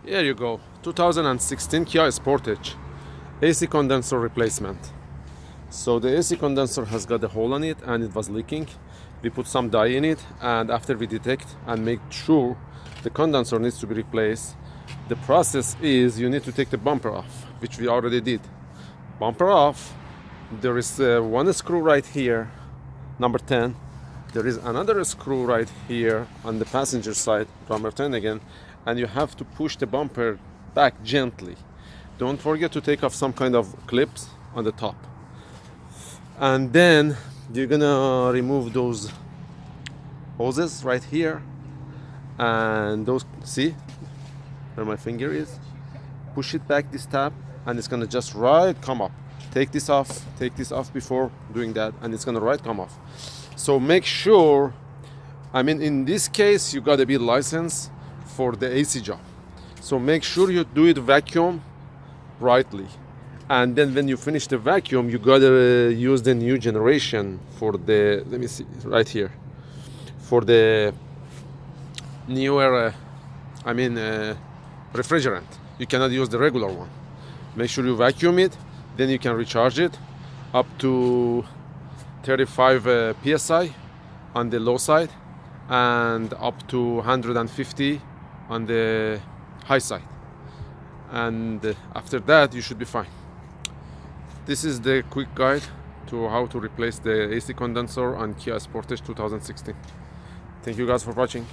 Here you go, 2016 Kia Sportage AC condenser replacement. So the AC condenser has got a hole in it and it was leaking. We put some dye in it, and after we detect and make sure the condenser needs to be replaced, the process is you need to take the bumper off, which we already did. Bumper off, there is one screw right here, number 10. There is another screw right here on the passenger side, number 10 again, and you have to push the bumper back gently. Don't forget to take off some kind of clips on the top. And then you're gonna remove those hoses right here, and those, see where my finger is? Push it back, this tab, and it's gonna just right come up. Take this off before doing that, and it's gonna right come off. So make sure, I mean, in this case you gotta be licensed for the AC job, so make sure you do it vacuum rightly, and then when you finish the vacuum you gotta use the new generation for the, let me see right here, for the newer refrigerant. You cannot use the regular one. Make sure you vacuum it, then you can recharge it up to 35 psi on the low side and up to 150 on the high side, and after that you should be fine. This is the quick guide to how to replace the AC condenser on Kia Sportage 2016. Thank you guys for watching.